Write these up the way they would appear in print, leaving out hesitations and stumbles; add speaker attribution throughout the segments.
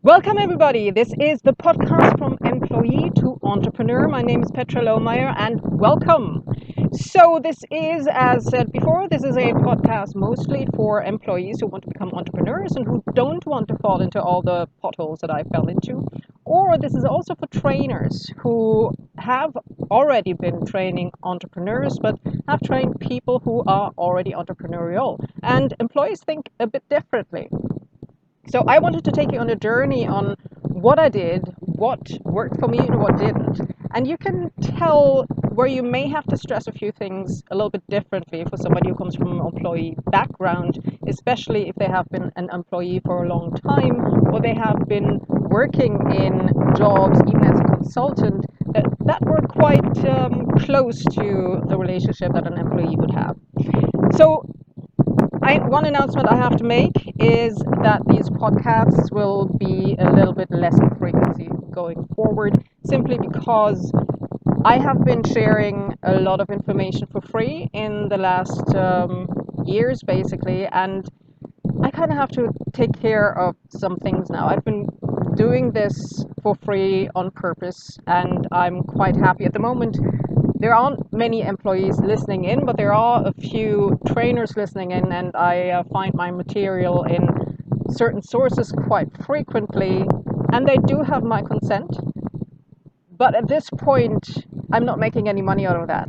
Speaker 1: Welcome, everybody. This is the podcast from employee to entrepreneur. My name is Petra Lohmeyer, and welcome. So, this is, as said before, this is a podcast mostly for employees who want to become entrepreneurs and who don't want to fall into all the potholes that I fell into. Or this is also for trainers who have already been training entrepreneurs but have trained people who are already entrepreneurial. And employees think a bit differently. So I wanted to take you on a journey on what I did, what worked for me, and what didn't. And you can tell where you may have to stress a few things a little bit differently for somebody who comes from an employee background, especially if they have been an employee for a long time or they have been working in jobs, even as a consultant, that were quite close to the relationship that an employee would have. So one announcement I have to make is that these podcasts will be a little bit less in frequency going forward, simply because I have been sharing a lot of information for free in the last years, basically, and I kind of have to take care of some things now. I've been doing this for free on purpose, and I'm quite happy at the moment. There aren't many employees listening in, but there are a few trainers listening in, and I find my material in certain sources quite frequently, and they do have my consent. But at this point, I'm not making any money out of that.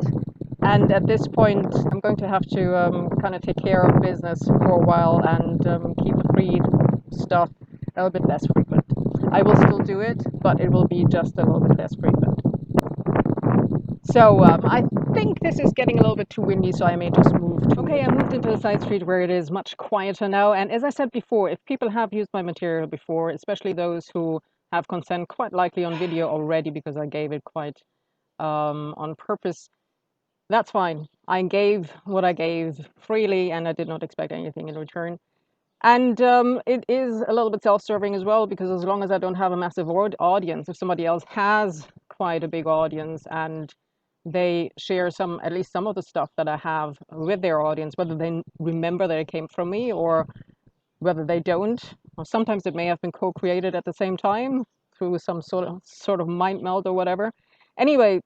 Speaker 1: And at this point, I'm going to have to kind of take care of business for a while and keep the free stuff a little bit less frequent. I will still do it, but it will be just a little bit less frequent. So I think this is getting a little bit too windy, so I may just move to... Okay, I moved into a side street where it is much quieter now. And as I said before, if people have used my material before, especially those who have consent, quite likely on video already because I gave it quite on purpose, that's fine. I gave what I gave freely and I did not expect anything in return. And it is a little bit self-serving as well, because as long as I don't have a massive audience, if somebody else has quite a big audience and they share at least some of the stuff that I have with their audience, whether they remember that it came from me or whether they don't, or sometimes it may have been co-created at the same time through some sort of mind meld or whatever. Anyway,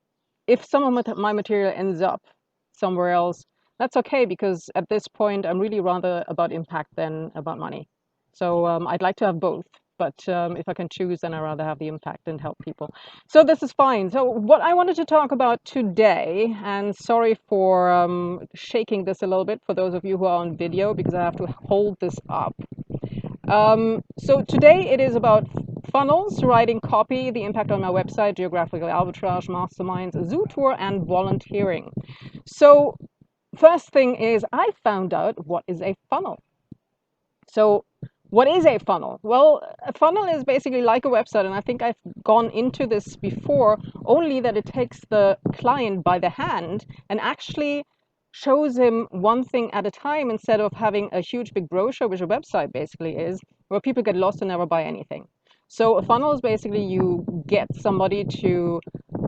Speaker 1: if some of my material ends up somewhere else, that's okay, because at this point I'm really rather about impact than about money. So I'd like to have both, but if I can choose, then I'd rather have the impact and help people. So this is fine. So what I wanted to talk about today, and sorry for shaking this a little bit for those of you who are on video, because I have to hold this up. So today it is about funnels, writing copy, the impact on my website, geographical arbitrage, masterminds, a zoo tour, and volunteering. So first thing is, I found out what is a funnel. So what is a funnel? Well, a funnel is basically like a website, and I think I've gone into this before, only that it takes the client by the hand and actually shows him one thing at a time, instead of having a huge big brochure, which a website basically is, where people get lost and never buy anything. So a funnel is basically you get somebody to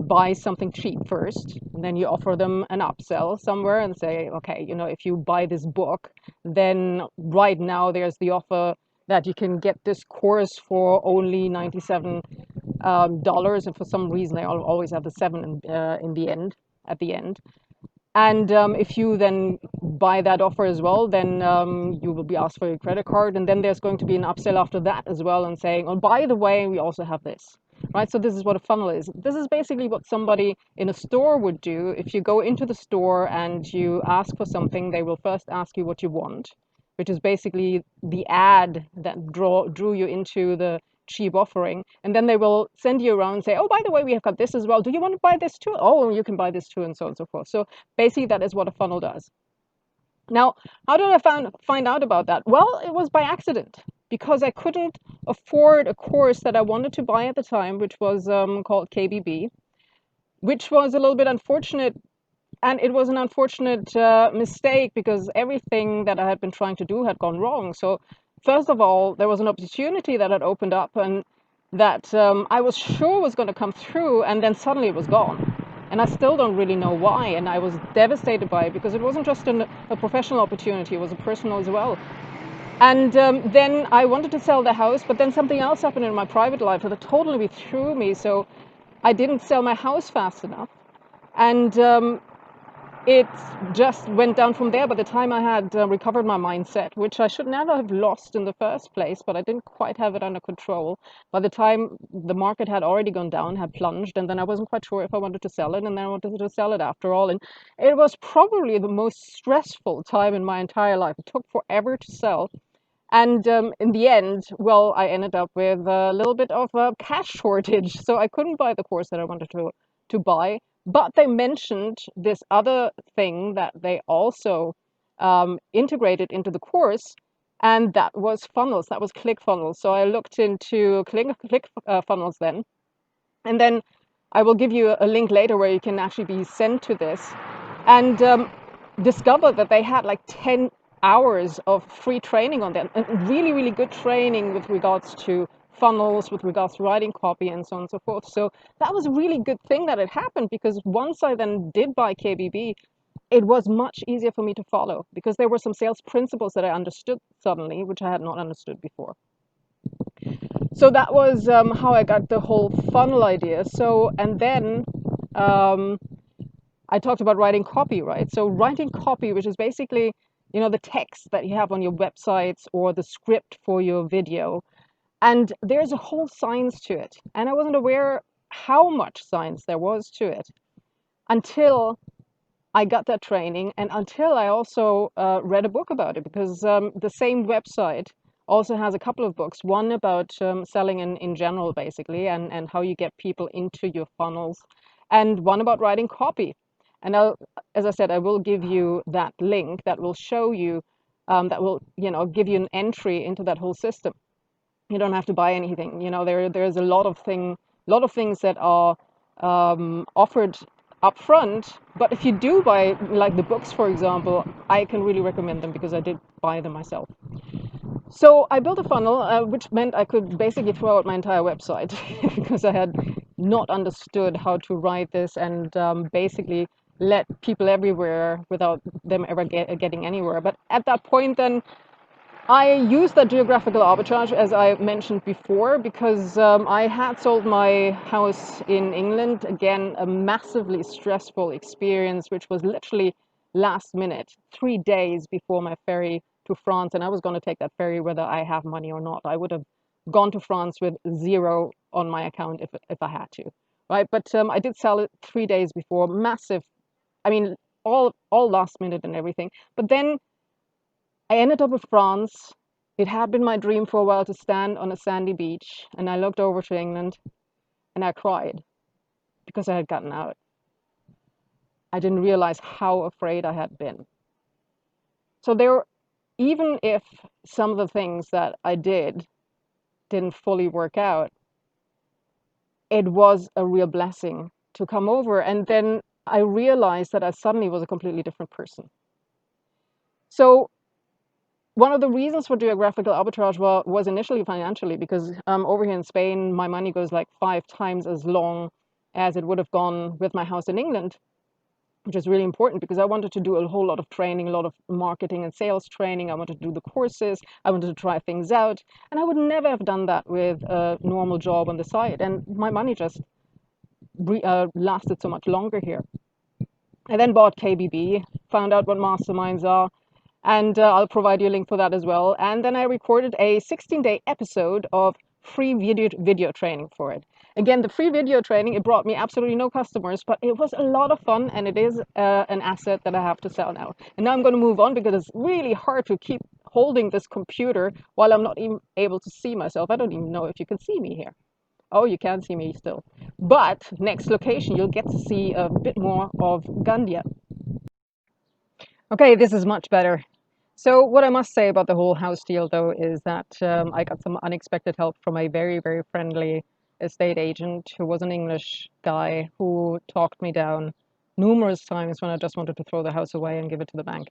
Speaker 1: buy something cheap first, and then you offer them an upsell somewhere and say, okay, if you buy this book, then right now there's the offer that you can get this course for only $97. And for some reason, they always have the seven in the end, at the end. And if you then buy that offer as well, then you will be asked for your credit card. And then there's going to be an upsell after that as well, and saying, oh, by the way, we also have this. Right? So this is what a funnel is. This is basically what somebody in a store would do. If you go into the store and you ask for something, they will first ask you what you want, which is basically the ad that drew you into the cheap offering. And then they will send you around and say, oh, by the way, we have got this as well. Do you want to buy this too? Oh, you can buy this too, and so on and so forth. So basically, that is what a funnel does. Now, how did I find out about that? Well, it was by accident, because I couldn't afford a course that I wanted to buy at the time, which was called KBB, which was a little bit unfortunate. And it was an unfortunate mistake, because everything that I had been trying to do had gone wrong. So first of all, there was an opportunity that had opened up and that I was sure was going to come through, and then suddenly it was gone. And I still don't really know why. And I was devastated by it, because it wasn't just a professional opportunity, it was a personal as well. And then I wanted to sell the house, but then something else happened in my private life that totally threw me. So I didn't sell my house fast enough. And it just went down from there. By the time I had recovered my mindset, which I should never have lost in the first place, but I didn't quite have it under control. By the time the market had already gone down, had plunged, and then I wasn't quite sure if I wanted to sell it, and then I wanted to sell it after all. And it was probably the most stressful time in my entire life. It took forever to sell. And in the end, well, I ended up with a little bit of a cash shortage, so I couldn't buy the course that I wanted to buy. But they mentioned this other thing that they also integrated into the course, and that was funnels. That was click funnels. So I looked into click funnels then, and then I will give you a link later where you can actually be sent to this, and discover that they had like 10 hours of free training on them, and really, really good training with regards to funnels, with regards to writing copy, and so on and so forth. So that was a really good thing that it happened, because once I then did buy KBB, it was much easier for me to follow, because there were some sales principles that I understood suddenly, which I had not understood before. So that was how I got the whole funnel idea. So, and then um, I talked about writing copy, right? So writing copy, which is basically, the text that you have on your websites or the script for your video. And there's a whole science to it. And I wasn't aware how much science there was to it until I got that training, and until I also read a book about it, because the same website also has a couple of books. One about selling in general, basically, and how you get people into your funnels, and one about writing copy. And as I said, I will give you that link that will show you, that will, give you an entry into that whole system. You don't have to buy anything. There's a lot of things that are offered upfront. But if you do buy, like the books, for example, I can really recommend them, because I did buy them myself. So I built a funnel, which meant I could basically throw out my entire website because I had not understood how to write this, and basically let people everywhere without them ever getting anywhere. But at that point, then I used that geographical arbitrage, as I mentioned before, because I had sold my house in England. Again, a massively stressful experience, which was literally last minute, 3 days before my ferry to France. And I was going to take that ferry whether I have money or not. I would have gone to France with zero on my account if I had to, right? But I did sell it 3 days before, massive. I mean, all last minute and everything. But then I ended up in France. It had been my dream for a while to stand on a sandy beach, and I looked over to England and I cried because I had gotten out. I didn't realize how afraid I had been. So even if some of the things that I didn't fully work out, it was a real blessing to come over. And then I realized that I suddenly was a completely different person. So one of the reasons for geographical arbitrage was initially financially, because over here in Spain, my money goes like 5 times as long as it would have gone with my house in England, which is really important, because I wanted to do a whole lot of training, a lot of marketing and sales training. I wanted to do the courses. I wanted to try things out. And I would never have done that with a normal job on the side. And my money just lasted so much longer here. I then bought KBB, found out what masterminds are, and I'll provide you a link for that as well. And then I recorded a 16-day episode of free video training for it. Again, the free video training, it brought me absolutely no customers, but it was a lot of fun, and it is an asset that I have to sell now. And now I'm going to move on, because it's really hard to keep holding this computer while I'm not even able to see myself. I don't even know if you can see me here. Oh, you can see me still. But next location, you'll get to see a bit more of Gandia. Okay, this is much better. So what I must say about the whole house deal, though, is that I got some unexpected help from a very, very friendly estate agent who was an English guy who talked me down numerous times when I just wanted to throw the house away and give it to the bank.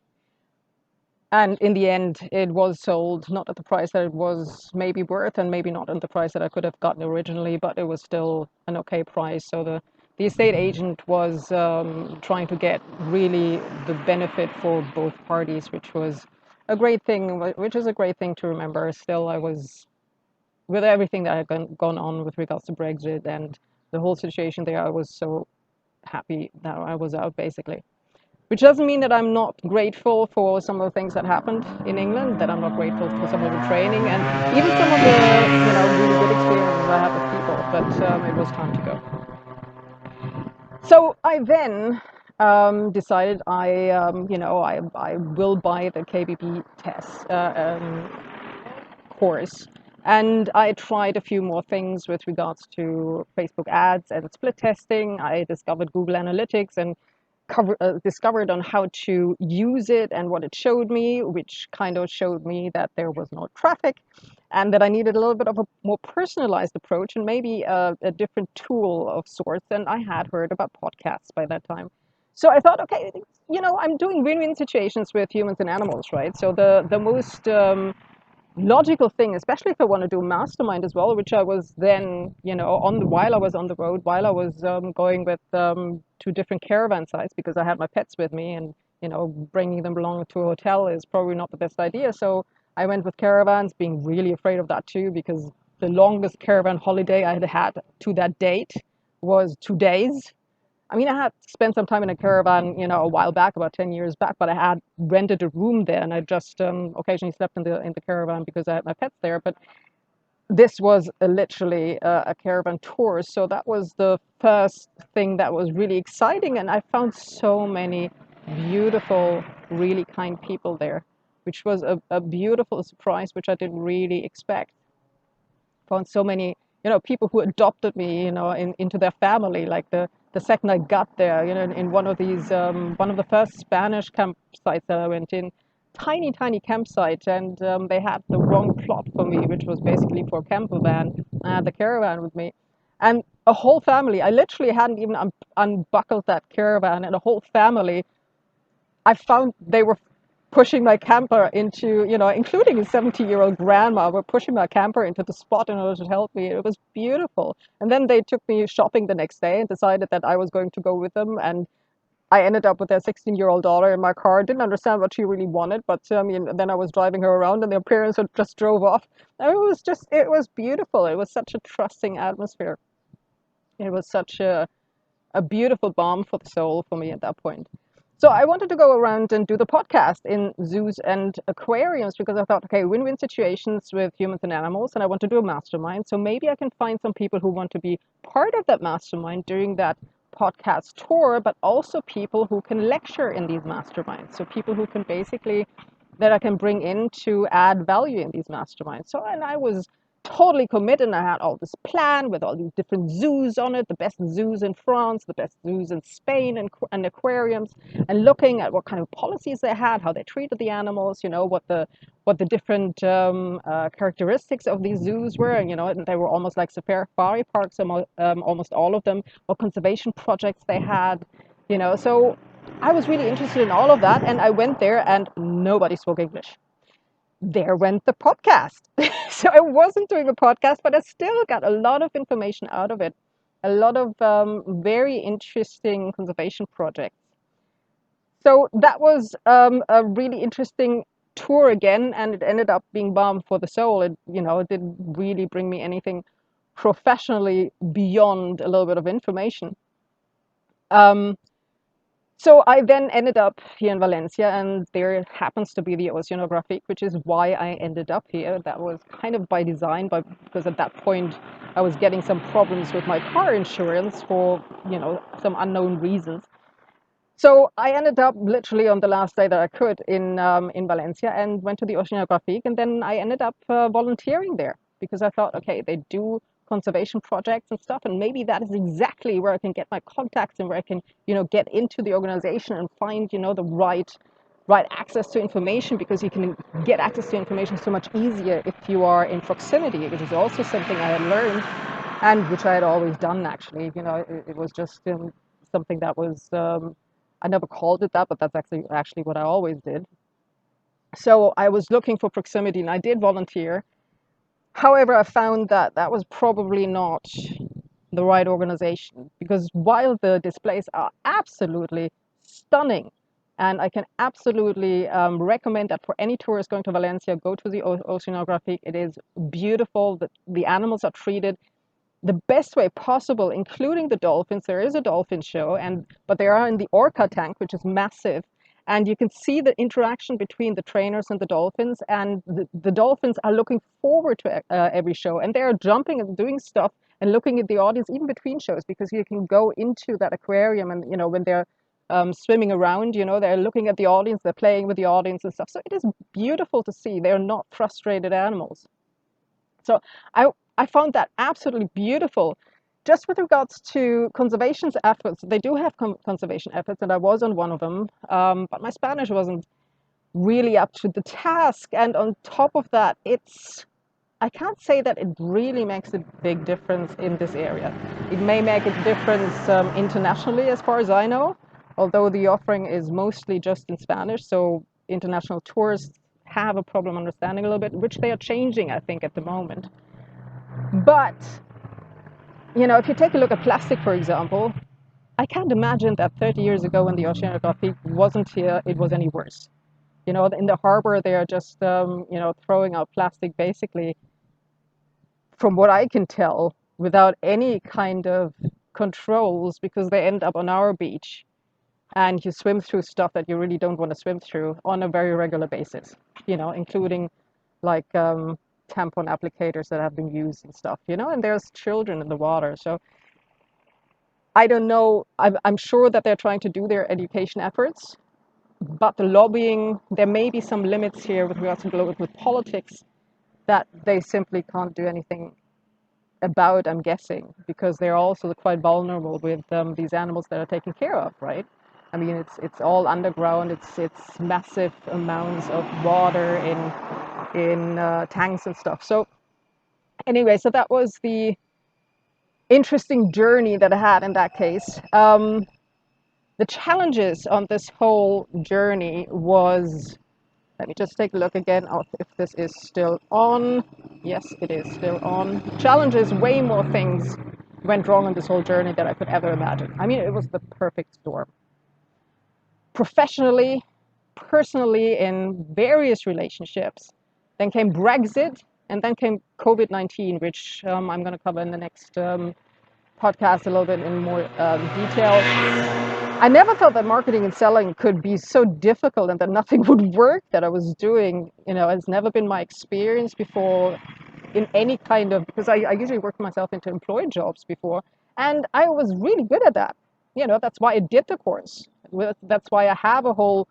Speaker 1: And in the end, it was sold not at the price that it was maybe worth, and maybe not at the price that I could have gotten originally, but it was still an okay price. So the estate agent was trying to get really the benefit for both parties, which was a great thing, which is a great thing to remember. Still, I was with everything that had gone on with regards to Brexit and the whole situation there. I was so happy that I was out, basically. Which doesn't mean that I'm not grateful for some of the things that happened in England, that I'm not grateful for some of the training and even some of the, really good experiences I had with people. But it was time to go. So I then decided I will buy the KBB test course. And I tried a few more things with regards to Facebook ads and split testing. I discovered Google Analytics and discovered on how to use it and what it showed me, which kind of showed me that there was no traffic and that I needed a little bit of a more personalized approach and maybe a different tool of sorts. And I had heard about podcasts by that time. So I thought, okay, I'm doing win-win situations with humans and animals, right? So the most logical thing, especially if I want to do mastermind as well, which I was then, while I was on the road, while I was going with two different caravan sites because I had my pets with me, and bringing them along to a hotel is probably not the best idea. So I went with caravans, being really afraid of that too, because the longest caravan holiday I had had to that date was 2 days. I mean, I had spent some time in a caravan, a while back, about 10 years back, but I had rented a room there and I just occasionally slept in the caravan because I had my pets there. But this was literally a caravan tour. So that was the first thing that was really exciting. And I found so many beautiful, really kind people there, which was a beautiful surprise, which I didn't really expect. Found so many people who adopted me into their family, like the second I got there, in one of the first Spanish campsites that I went in, tiny campsite, and they had the wrong plot for me, which was basically for a camper van. I had the caravan with me and a whole family. I literally hadn't even unbuckled that caravan, and a whole family, I found they were pushing my camper into, including a 70-year-old grandma, were pushing my camper into the spot in order to help me. It was beautiful. And then they took me shopping the next day and decided that I was going to go with them. And I ended up with their 16-year-old daughter in my car. Didn't understand what she really wanted, but I mean, then I was driving her around and their parents had just drove off. And it was beautiful. It was such a trusting atmosphere. It was such a beautiful balm for the soul for me at that point. So I wanted to go around and do the podcast in zoos and aquariums because I thought, okay, win-win situations with humans and animals, and I want to do a mastermind. So maybe I can find some people who want to be part of that mastermind during that podcast tour, but also people who can lecture in these masterminds. So people who can basically that I can bring in to add value in these masterminds. So, and I was totally committed, and I had all this plan with all these different zoos on it, the best zoos in France, the best zoos in Spain, and aquariums, and looking at what kind of policies they had, how they treated the animals, what the different characteristics of these zoos were, and they were almost like safari parks, almost all of them, what conservation projects they had, so I was really interested in all of that, and I went there and nobody spoke English. There went the podcast. So I wasn't doing a podcast, but I still got a lot of information out of it, a lot of very interesting conservation projects. So that was a really interesting tour again, and it ended up being balm for the soul. It didn't really bring me anything professionally beyond a little bit of information. Um, So I then ended up here in Valencia, and there happens to be the Oceanographic, which is why I ended up here. That was kind of by design, but because at that point I was getting some problems with my car insurance for, some unknown reasons. So I ended up literally on the last day that I could in Valencia and went to the Oceanographic, and then I ended up volunteering there because I thought, okay, they do conservation projects and stuff, and maybe that is exactly where I can get my contacts and where I can, get into the organization and find, the right access to information, because you can get access to information so much easier if you are in proximity, which is also something I had learned and which I had always done actually. It was just something that was I never called it that, but that's actually what I always did. So I was looking for proximity, and I did volunteer. However, I found that that was probably not the right organization, because while the displays are absolutely stunning, And I can absolutely recommend that for any tourist going to Valencia, go to the oceanography. It is beautiful. The animals are treated the best way possible, including the dolphins. There is a dolphin show, but they are in the orca tank, which is massive. And you can see the interaction between the trainers and the dolphins. And the dolphins are looking forward to every show. And they are jumping and doing stuff and looking at the audience, even between shows, because you can go into that aquarium and, when they're swimming around, they're looking at the audience, they're playing with the audience and stuff. So it is beautiful to see. They're not frustrated animals. So I I found that absolutely beautiful. Just with regards to conservation efforts, they do have conservation efforts, and I was on one of them, but my Spanish wasn't really up to the task. And on top of that, I can't say that it really makes a big difference in this area. It may make a difference internationally, as far as I know, although the offering is mostly just in Spanish. So international tourists have a problem understanding a little bit, which they are changing, I think, at the moment. But, if you take a look at plastic, for example, I can't imagine that 30 years ago when the oceanography wasn't here, it was any worse. In the harbor, they are just, throwing out plastic basically, from what I can tell, without any kind of controls because they end up on our beach and you swim through stuff that you really don't want to swim through on a very regular basis, including like tampon applicators that have been used and stuff, and there's children in the water. So I don't know. I'm sure that they're trying to do their education efforts, but the lobbying, there may be some limits here with regards to global with politics that they simply can't do anything about, I'm guessing, because they're also quite vulnerable with these animals that are taken care of, right? I mean, it's all underground. It's massive amounts of water in tanks and stuff. So anyway, so that was the interesting journey that I had in that case. The challenges on this whole journey was, let me just take a look again if this is still on. Yes, it is still on. Challenges, way more things went wrong on this whole journey than I could ever imagine. I mean, it was the perfect storm. Professionally, personally, in various relationships. Then came Brexit, and then came COVID-19, which I'm going to cover in the next podcast a little bit in more detail. I never thought that marketing and selling could be so difficult and that nothing would work that I was doing. It's never been my experience before in any kind of, because I usually worked myself into employed jobs before, and I was really good at that. That's why I did the course. That's why I have a whole,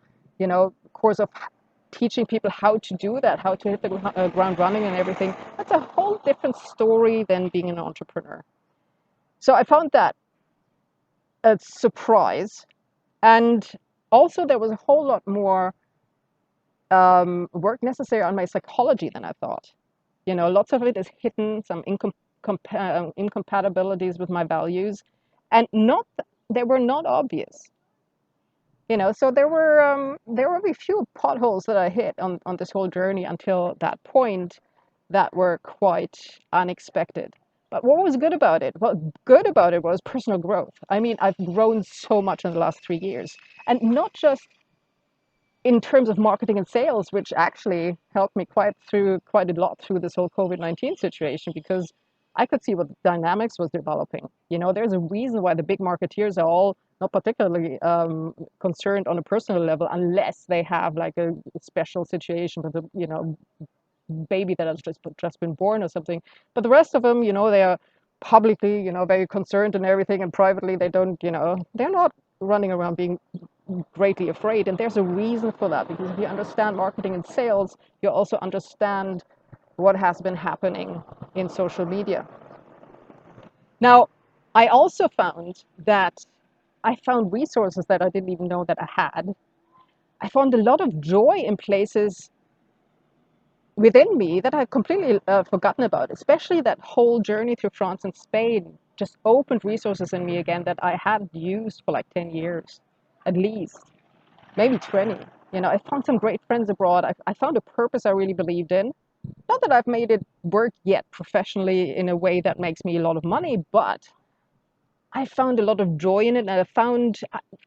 Speaker 1: course of teaching people how to do that, how to hit the ground running and everything. That's a whole different story than being an entrepreneur. So I found that a surprise. And also, there was a whole lot more work necessary on my psychology than I thought. Lots of it is hidden, some incompatibilities with my values, and not they were not obvious. So there were a few potholes that I hit on this whole journey until that point that were quite unexpected. But what was good about it? What good about it was personal growth. I mean, I've grown so much in the last 3 years, and not just in terms of marketing and sales, which actually helped me quite a lot through this whole COVID-19 situation, because I could see what the dynamics was developing. There's a reason why the big marketeers are all not particularly concerned on a personal level, unless they have like a special situation with a baby that has just been born or something. But the rest of them, they are publicly, very concerned and everything, and privately they don't, they're not running around being greatly afraid. And there's a reason for that, because if you understand marketing and sales, you also understand what has been happening in social media. Now, I also found that I found resources that I didn't even know that I had. I found a lot of joy in places within me that I'd completely forgotten about, especially that whole journey through France and Spain just opened resources in me again that I hadn't used for like 10 years, at least, maybe 20. I found some great friends abroad. I found a purpose I really believed in. Not that I've made it work yet professionally in a way that makes me a lot of money, but I found a lot of joy in it, and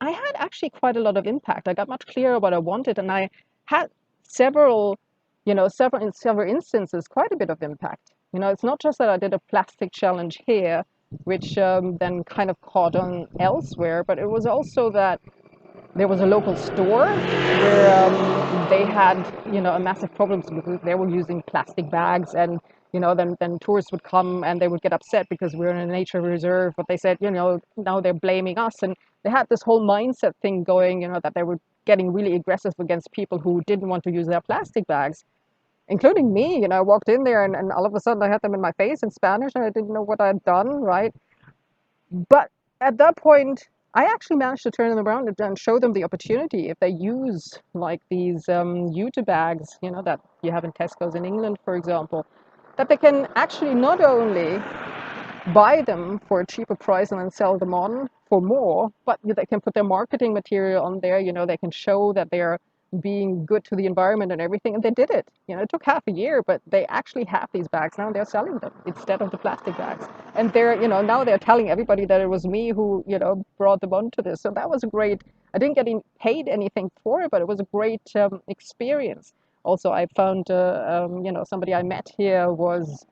Speaker 1: I had actually quite a lot of impact. I got much clearer what I wanted, and I had several, in several instances, quite a bit of impact. It's not just that I did a plastic challenge here, which then kind of caught on elsewhere, but it was also that there was a local store where they had, a massive problem because they were using plastic bags, and then tourists would come and they would get upset because we're in a nature reserve. But they said, now they're blaming us, and they had this whole mindset thing going, that they were getting really aggressive against people who didn't want to use their plastic bags, including me. I walked in there, and all of a sudden I had them in my face in Spanish, and I didn't know what I'd done, right? But at that point, I actually managed to turn them around and show them the opportunity if they use like these Jute bags, that you have in Tesco's in England, for example, that they can actually not only buy them for a cheaper price and then sell them on for more, but they can put their marketing material on there. They can show that they're being good to the environment and everything. And they did it. It took half a year, but they actually have these bags now, and they're selling them instead of the plastic bags. And now they're telling everybody that it was me who, brought them onto this. So that was a great, I didn't get paid anything for it, but it was a great experience. Also, I found, somebody I met here was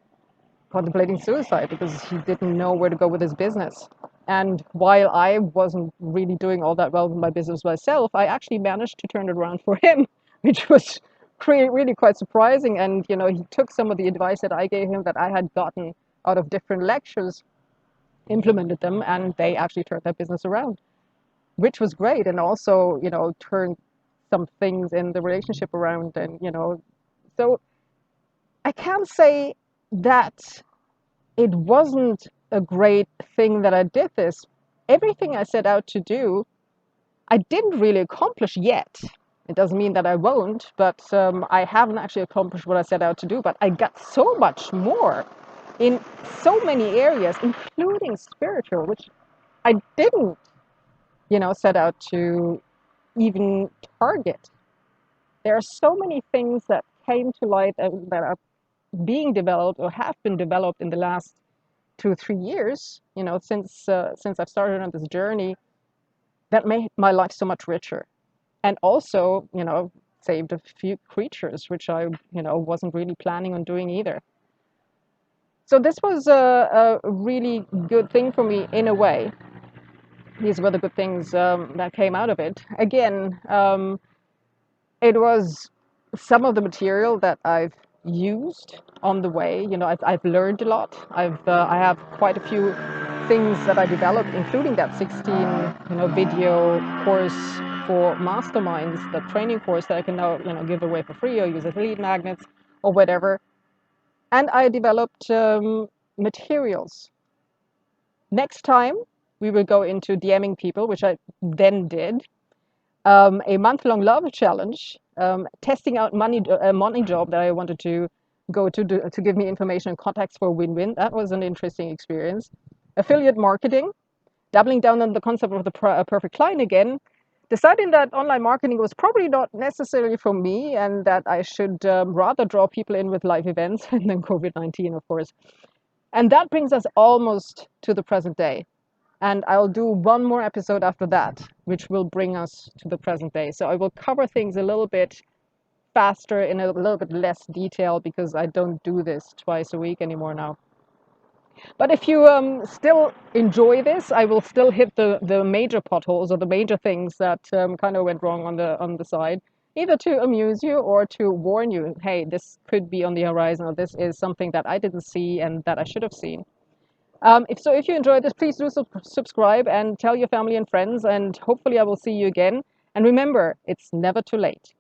Speaker 1: contemplating suicide because he didn't know where to go with his business. And while I wasn't really doing all that well with my business myself, I actually managed to turn it around for him, which was really quite surprising. And, he took some of the advice that I gave him that I had gotten out of different lectures, implemented them, and they actually turned their business around, which was great. And also, turned some things in the relationship around. And, so I can't say that it wasn't a great thing that I did this. Everything I set out to do, I didn't really accomplish yet. It doesn't mean that I won't, but I haven't actually accomplished what I set out to do. But I got so much more in so many areas, including spiritual, which I didn't, set out to even target. There are so many things that came to light that are being developed or have been developed in the last 2 or 3 years, since I've started on this journey, that made my life so much richer, and also, saved a few creatures, which I, wasn't really planning on doing either. So this was a really good thing for me in a way. These were the good things that came out of it. Again, it was some of the material that I've used on the way. I've learned a lot. I have quite a few things that I developed, including that 16 video course for masterminds, the training course that I can now give away for free or use as lead magnets or whatever. And I developed materials. Next time we will go into DMing people, which I then did, a month-long love challenge, testing out a money job that I wanted to go to give me information and contacts for a win-win. That was an interesting experience. Affiliate marketing, doubling down on the concept of the perfect client again, deciding that online marketing was probably not necessarily for me, and that I should rather draw people in with live events and then COVID-19, of course. And that brings us almost to the present day. And I'll do one more episode after that, which will bring us to the present day. So I will cover things a little bit faster, in a little bit less detail, because I don't do this twice a week anymore now. But if you still enjoy this, I will still hit the major potholes or the major things that kind of went wrong on the side, either to amuse you or to warn you, hey, this could be on the horizon, or this is something that I didn't see and that I should have seen. If you enjoyed this, please do subscribe and tell your family and friends, and hopefully I will see you again. And remember, it's never too late.